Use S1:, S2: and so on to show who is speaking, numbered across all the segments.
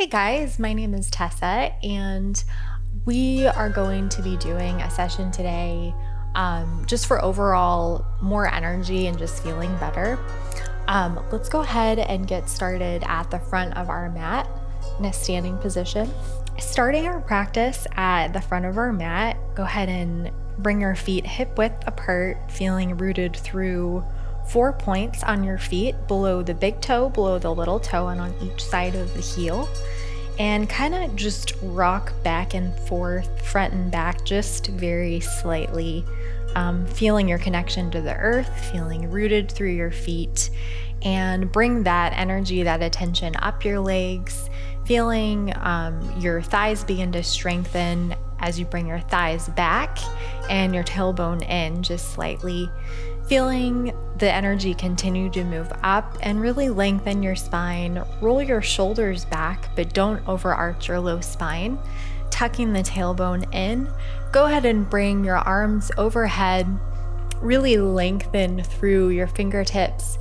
S1: Hey guys, my name is Tessa, and we are going to be doing a session today just for overall more energy and just feeling better. Let's go ahead and get started at the front of our mat in a standing position. Starting our practice at the front of our mat, go ahead and bring your feet hip width apart, feeling rooted through 4 points on your feet, below the big toe, below the little toe, and on each side of the heel. And kind of just rock back and forth, front and back, just very slightly, feeling your connection to the earth, feeling rooted through your feet, and bring that energy, that attention up your legs, feeling your thighs begin to strengthen as you bring your thighs back and your tailbone in just slightly. Feeling the energy continue to move up and really lengthen your spine. Roll your shoulders back, but don't overarch your low spine. Tucking the tailbone in. Go ahead and bring your arms overhead. Really lengthen through your fingertips.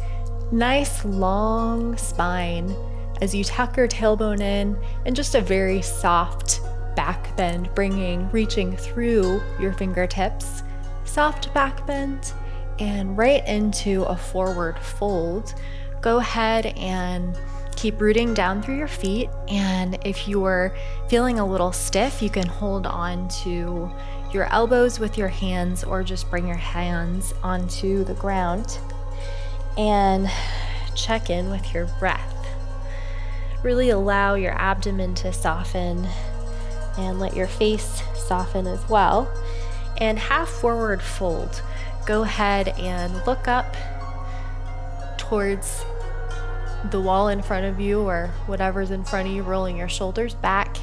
S1: Nice long spine as you tuck your tailbone in, and just a very soft back bend, reaching through your fingertips. Soft back bend. And right into a forward fold. Go ahead and keep rooting down through your feet. And if you're feeling a little stiff, you can hold on to your elbows with your hands, or just bring your hands onto the ground and check in with your breath. Really allow your abdomen to soften and let your face soften as well. And half forward fold. Go ahead and look up towards the wall in front of you, or whatever's in front of you, rolling your shoulders back,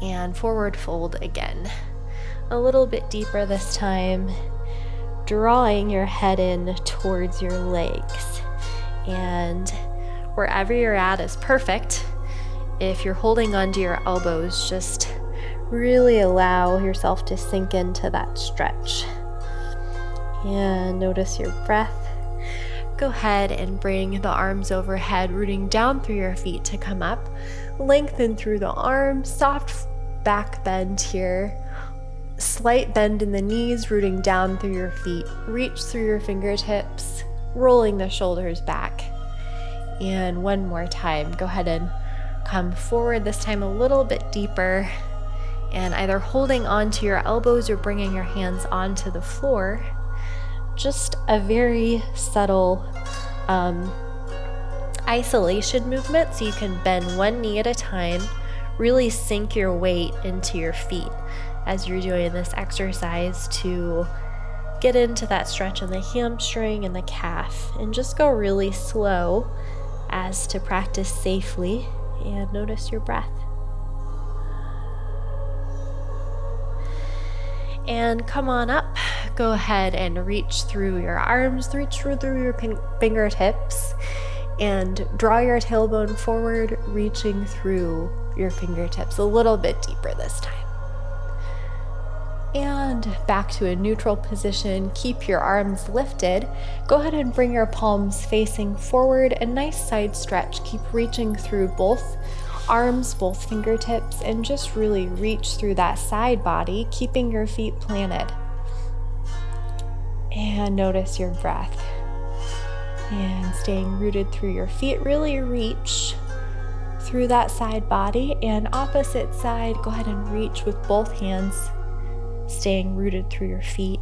S1: and forward fold again. A little bit deeper this time, drawing your head in towards your legs. And wherever you're at is perfect. If you're holding onto your elbows, just really allow yourself to sink into that stretch. And notice your breath. Go ahead and bring the arms overhead, rooting down through your feet to come up. Lengthen through the arms, soft back bend here. Slight bend in the knees, rooting down through your feet. Reach through your fingertips, rolling the shoulders back. And one more time, go ahead and come forward, this time a little bit deeper. And either holding onto your elbows or bringing your hands onto the floor. Just a very subtle isolation movement, so you can bend one knee at a time, really sink your weight into your feet as you're doing this exercise to get into that stretch in the hamstring and the calf, and just go really slow as to practice safely. And notice your breath. And come on up. Go ahead and reach through your arms, reach through your fingertips, and draw your tailbone forward, reaching through your fingertips a little bit deeper this time. And back to a neutral position. Keep your arms lifted. Go ahead and bring your palms facing forward. A nice side stretch. Keep reaching through both arms, both fingertips, and just really reach through that side body, keeping your feet planted. And notice your breath. And staying rooted through your feet, really reach through that side body. And opposite side, go ahead and reach with both hands, staying rooted through your feet.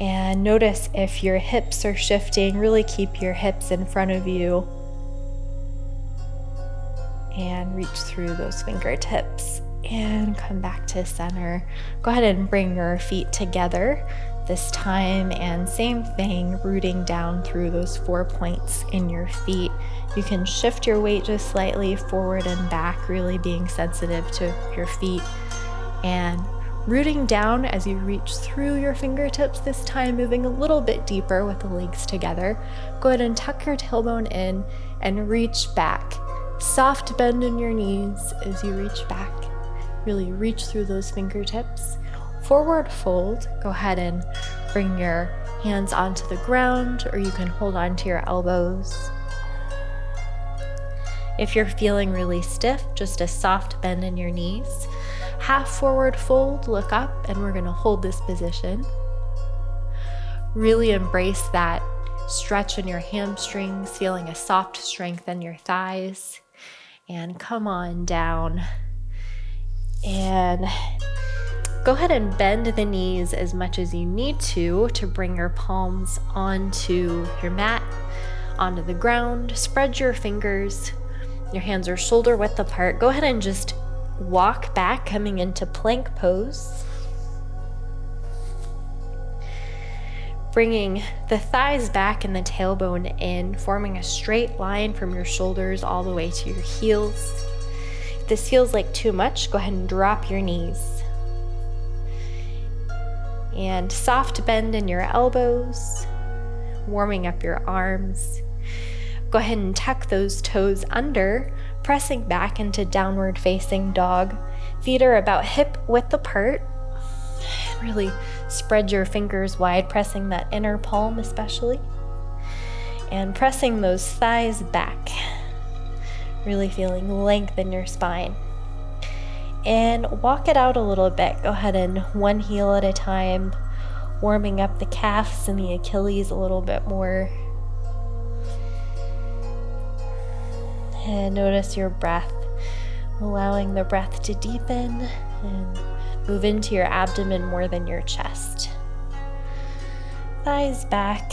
S1: And notice if your hips are shifting, really keep your hips in front of you. And reach through those fingertips and come back to center. Go ahead and bring your feet together this time, and same thing, rooting down through those 4 points in your feet. You can shift your weight just slightly forward and back, really being sensitive to your feet, and rooting down as you reach through your fingertips this time, moving a little bit deeper with the legs together. Go ahead and tuck your tailbone in and reach back. Soft bend in your knees as you reach back. Really reach through those fingertips. Forward fold. Go ahead and bring your hands onto the ground, or you can hold on to your elbows. If you're feeling really stiff, just a soft bend in your knees. Half forward fold, look up, and we're going to hold this position. Really embrace that stretch in your hamstrings, feeling a soft strength in your thighs. And come on down. And go ahead and bend the knees as much as you need to bring your palms onto your mat, onto the ground. Spread your fingers. Your hands are shoulder width apart. Go ahead and just walk back, coming into plank pose. Bringing the thighs back and the tailbone in, forming a straight line from your shoulders all the way to your heels. If this feels like too much, go ahead and drop your knees. And soft bend in your elbows, warming up your arms. Go ahead and tuck those toes under, pressing back into downward facing dog. Feet are about hip width apart. Really spread your fingers wide, pressing that inner palm especially. And pressing those thighs back. Really feeling length in your spine. And walk it out a little bit. Go ahead and one heel at a time, warming up the calves and the Achilles a little bit more. And notice your breath, allowing the breath to deepen and move into your abdomen more than your chest. Thighs back,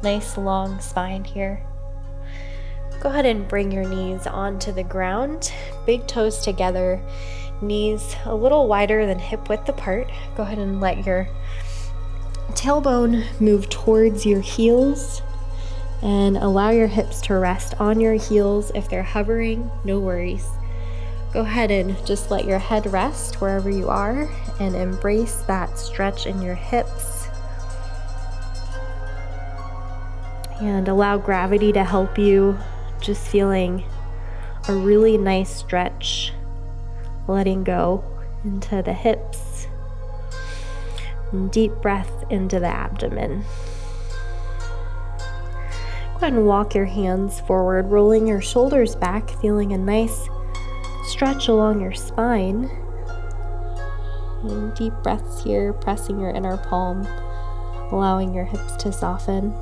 S1: nice long spine here. Go ahead and bring your knees onto the ground, big toes together, knees a little wider than hip width apart. Go ahead and let your tailbone move towards your heels. And allow your hips to rest on your heels. If they're hovering, no worries. Go ahead and just let your head rest wherever you are and embrace that stretch in your hips. And allow gravity to help you, just feeling a really nice stretch, letting go into the hips. And deep breath into the abdomen. Go ahead and walk your hands forward, rolling your shoulders back, feeling a nice stretch along your spine. And deep breaths here, pressing your inner palm, allowing your hips to soften.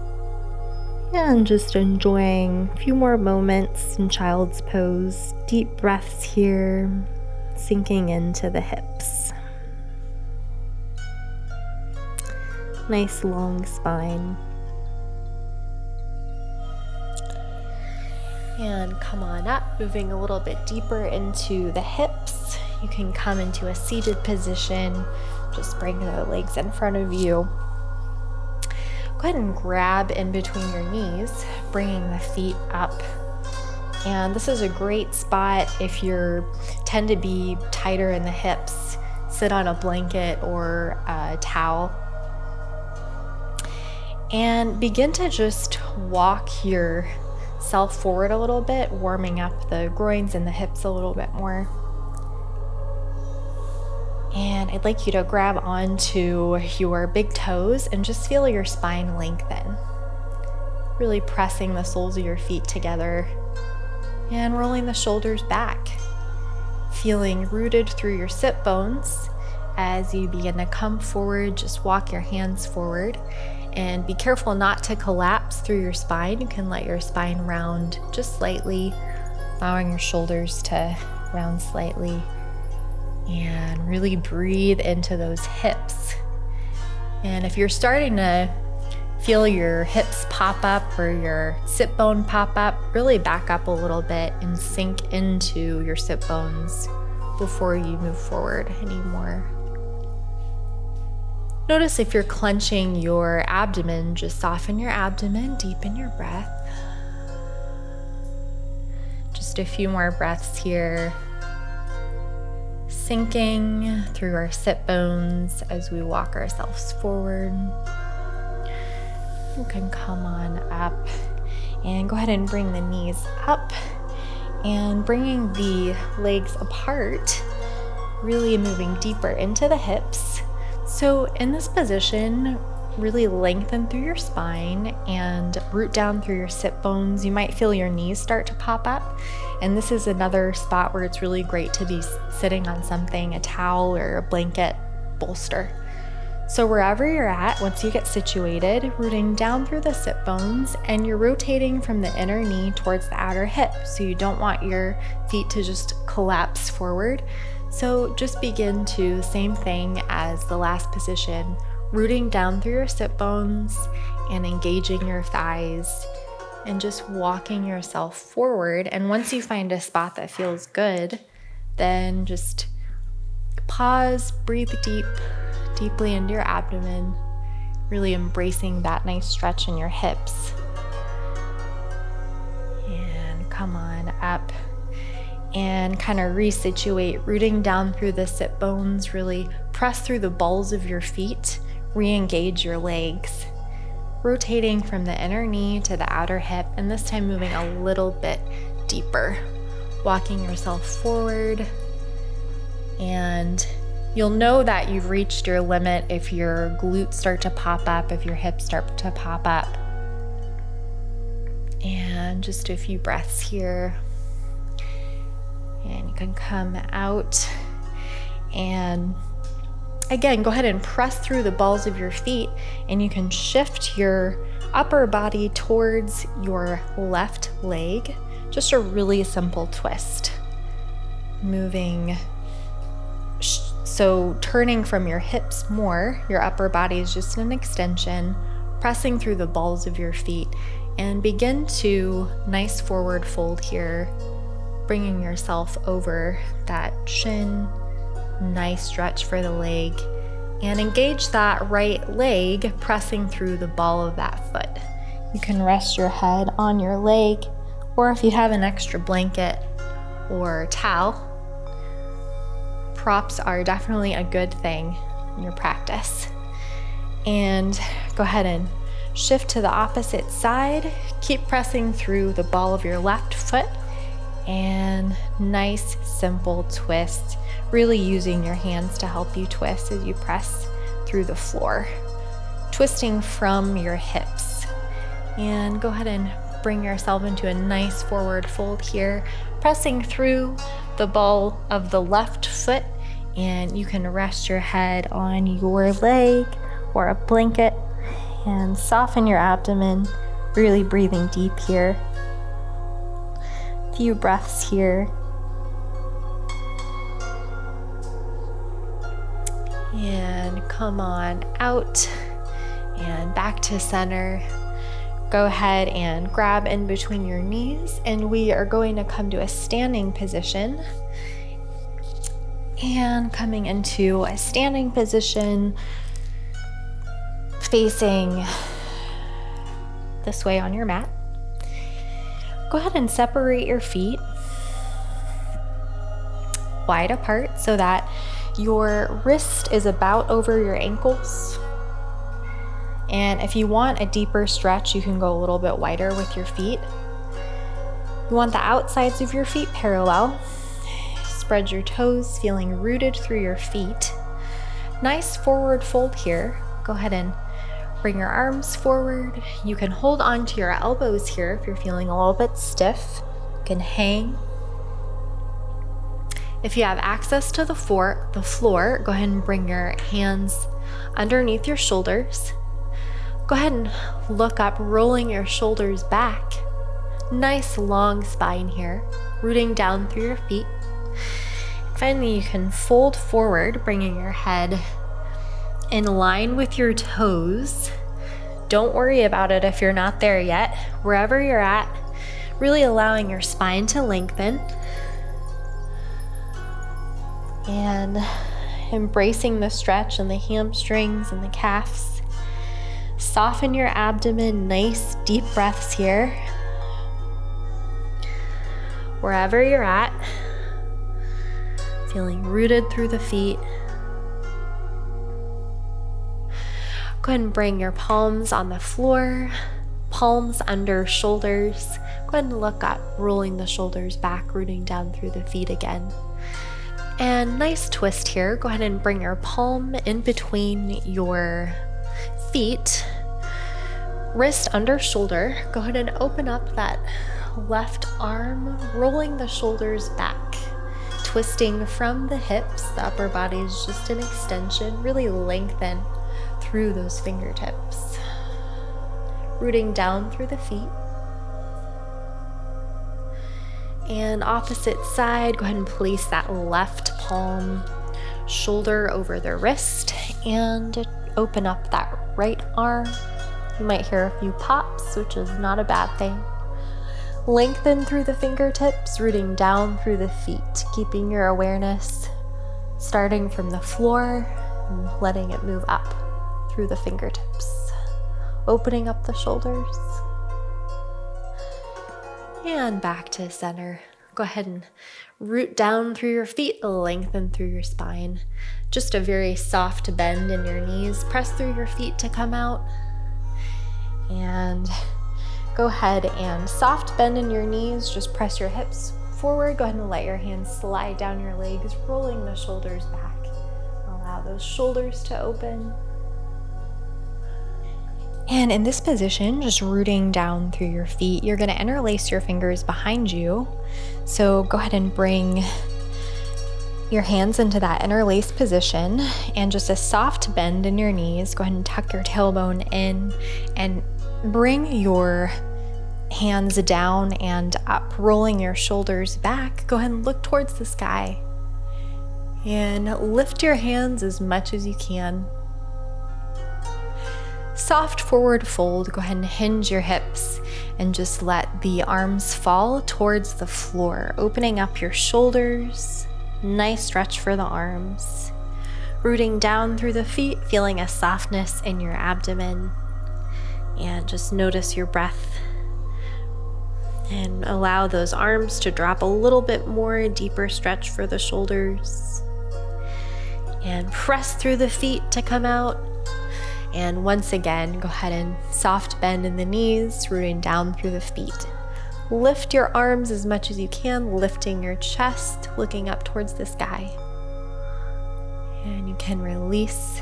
S1: And just enjoying a few more moments in child's pose. Deep breaths here, sinking into the hips. Nice long spine. And come on up, moving a little bit deeper into the hips. You can come into a seated position. Just bring the legs in front of you. Go ahead and grab in between your knees, bringing the feet up. And this is a great spot if you tend to be tighter in the hips. Sit on a blanket or a towel. And begin to just walk yourself forward a little bit, warming up the groins and the hips a little bit more. And I'd like you to grab onto your big toes and just feel your spine lengthen. Really pressing the soles of your feet together and rolling the shoulders back. Feeling rooted through your sit bones. As you begin to come forward, just walk your hands forward and be careful not to collapse through your spine. You can let your spine round just slightly, allowing your shoulders to round slightly. And really breathe into those hips. And if you're starting to feel your hips pop up or your sit bone pop up, really back up a little bit and sink into your sit bones before you move forward anymore. Notice if you're clenching your abdomen, just soften your abdomen, deepen your breath. Just a few more breaths here. Sinking through our sit bones as we walk ourselves forward. You can come on up and go ahead and bring the knees up and bringing the legs apart, really moving deeper into the hips. So in this position, really lengthen through your spine and root down through your sit bones. You might feel your knees start to pop up. And this is another spot where it's really great to be sitting on something, a towel or a blanket bolster. So wherever you're at, once you get situated, rooting down through the sit bones, and you're rotating from the inner knee towards the outer hip. So you don't want your feet to just collapse forward. So just begin to, same thing as the last position, rooting down through your sit bones and engaging your thighs and just walking yourself forward. And once you find a spot that feels good, then just pause, breathe deeply into your abdomen, really embracing that nice stretch in your hips. And come on up and kind of resituate, rooting down through the sit bones, really press through the balls of your feet, re-engage your legs, rotating from the inner knee to the outer hip, and this time moving a little bit deeper, walking yourself forward. And you'll know that you've reached your limit if your glutes start to pop up, if your hips start to pop up. And just a few breaths here. And you can come out and again, go ahead and press through the balls of your feet, and you can shift your upper body towards your left leg. Just a really simple twist. Moving, so turning from your hips more, your upper body is just an extension, pressing through the balls of your feet, and begin to nice forward fold here, bringing yourself over that shin. Nice stretch for the leg, and engage that right leg, pressing through the ball of that foot. You can rest your head on your leg, or if you have an extra blanket or towel, props are definitely a good thing in your practice. And go ahead and shift to the opposite side. Keep pressing through the ball of your left foot, and nice simple twist, really using your hands to help you twist as you press through the floor, twisting from your hips. And go ahead and bring yourself into a nice forward fold here, pressing through the ball of the left foot, and you can rest your head on your leg or a blanket and soften your abdomen, really breathing deep here. Few breaths here. And come on out and back to center. Go ahead and grab in between your knees, and we are going to come to a standing position. And coming into a standing position, facing this way on your mat. Go ahead and separate your feet wide apart so that your wrist is about over your ankles. And if you want a deeper stretch, you can go a little bit wider with your feet. You want the outsides of your feet parallel. Spread your toes, feeling rooted through your feet. Nice forward fold here. Go ahead and bring your arms forward. You can hold on to your elbows here if you're feeling a little bit stiff. You can hang. If you have access to the floor, go ahead and bring your hands underneath your shoulders. Go ahead and look up, rolling your shoulders back. Nice long spine here, rooting down through your feet. Finally, you can fold forward, bringing your head in line with your toes. Don't worry about it if you're not there yet. Wherever you're at, really allowing your spine to lengthen and embracing the stretch in the hamstrings and the calves. Soften your abdomen, nice deep breaths here. Wherever you're at, feeling rooted through the feet. Go ahead and bring your palms on the floor, palms under shoulders. Go ahead and look up, rolling the shoulders back, rooting down through the feet again. And nice twist here. Go ahead and bring your palm in between your feet feet, wrist under shoulder. Go ahead and open up that left arm, rolling the shoulders back, twisting from the hips. The upper body is just an extension. Really lengthen through those fingertips. Rooting down through the feet. And opposite side, go ahead and place that left palm, shoulder over the wrist, and open up that right arm. You might hear a few pops, which is not a bad thing. Lengthen through the fingertips, rooting down through the feet, keeping your awareness starting from the floor and letting it move up through the fingertips. Opening up the shoulders. And back to center. Go ahead and root down through your feet, lengthen through your spine. Just a very soft bend in your knees. Press through your feet to come out. And go ahead and soft bend in your knees. Just press your hips forward. Go ahead and let your hands slide down your legs, rolling the shoulders back. Allow those shoulders to open. And in this position, just rooting down through your feet, you're going to interlace your fingers behind you. So go ahead and bring your hands into that interlaced position and just a soft bend in your knees. Go ahead and tuck your tailbone in and bring your hands down and up, rolling your shoulders back. Go ahead and look towards the sky and lift your hands as much as you can. Soft forward fold. Go ahead and hinge your hips and just let the arms fall towards the floor, opening up your shoulders. Nice stretch for the arms. Rooting down through the feet, feeling a softness in your abdomen. And just notice your breath. And allow those arms to drop a little bit more, deeper stretch for the shoulders. And press through the feet to come out. And once again, go ahead and soft bend in the knees, rooting down through the feet. Lift your arms as much as you can, lifting your chest, looking up towards the sky. And you can release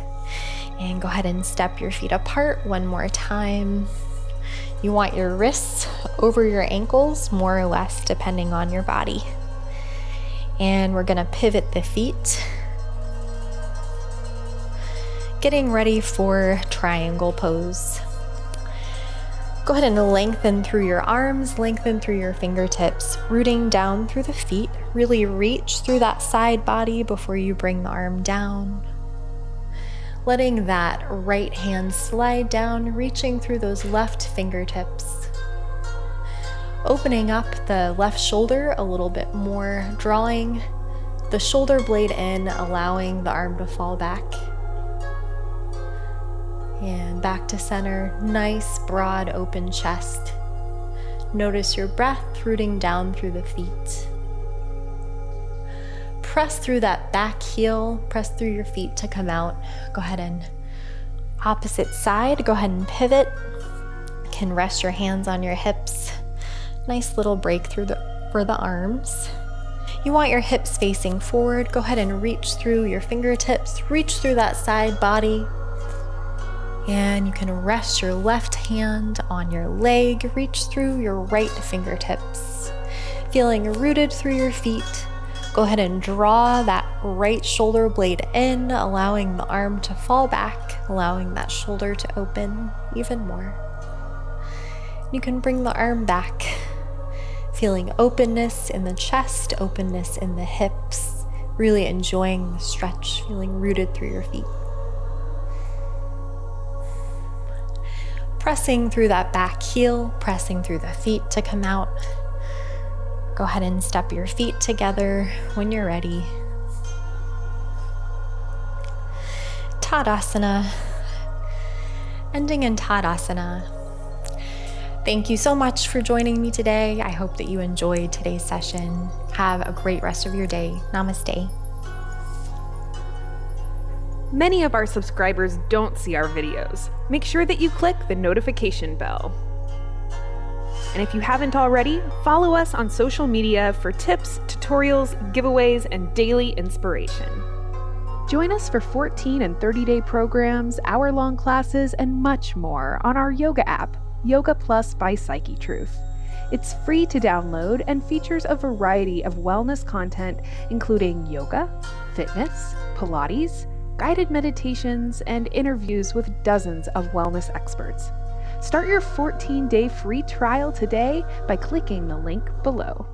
S1: and go ahead and step your feet apart one more time. You want your wrists over your ankles, more or less, depending on your body. And we're going to pivot the feet. Getting ready for triangle pose. Go ahead and lengthen through your arms, lengthen through your fingertips, rooting down through the feet. Really reach through that side body before you bring the arm down. Letting that right hand slide down, reaching through those left fingertips. Opening up the left shoulder a little bit more, drawing the shoulder blade in, allowing the arm to fall back. And back to center, nice broad open chest. Notice your breath rooting down through the feet. Press through that back heel, press through your feet to come out. Go ahead and opposite side, go ahead and pivot. You can rest your hands on your hips. Nice little break through for the arms. You want your hips facing forward. Go ahead and reach through your fingertips, reach through that side body. And you can rest your left hand on your leg, reach through your right fingertips. Feeling rooted through your feet. Go ahead and draw that right shoulder blade in, allowing the arm to fall back, allowing that shoulder to open even more. You can bring the arm back, feeling openness in the chest, openness in the hips, really enjoying the stretch, feeling rooted through your feet. Pressing through that back heel, pressing through the feet to come out. Go ahead and step your feet together when you're ready. Tadasana. Ending in Tadasana. Thank you so much for joining me today. I hope that you enjoyed today's session. Have a great rest of your day. Namaste.
S2: Many of our subscribers don't see our videos. Make sure that you click the notification bell. And if you haven't already, follow us on social media for tips, tutorials, giveaways, and daily inspiration. Join us for 14 and 30-day programs, hour-long classes, and much more on our yoga app, Yoga Plus by Psychetruth. It's free to download and features a variety of wellness content, including yoga, fitness, Pilates, guided meditations, and interviews with dozens of wellness experts. Start your 14-day free trial today by clicking the link below.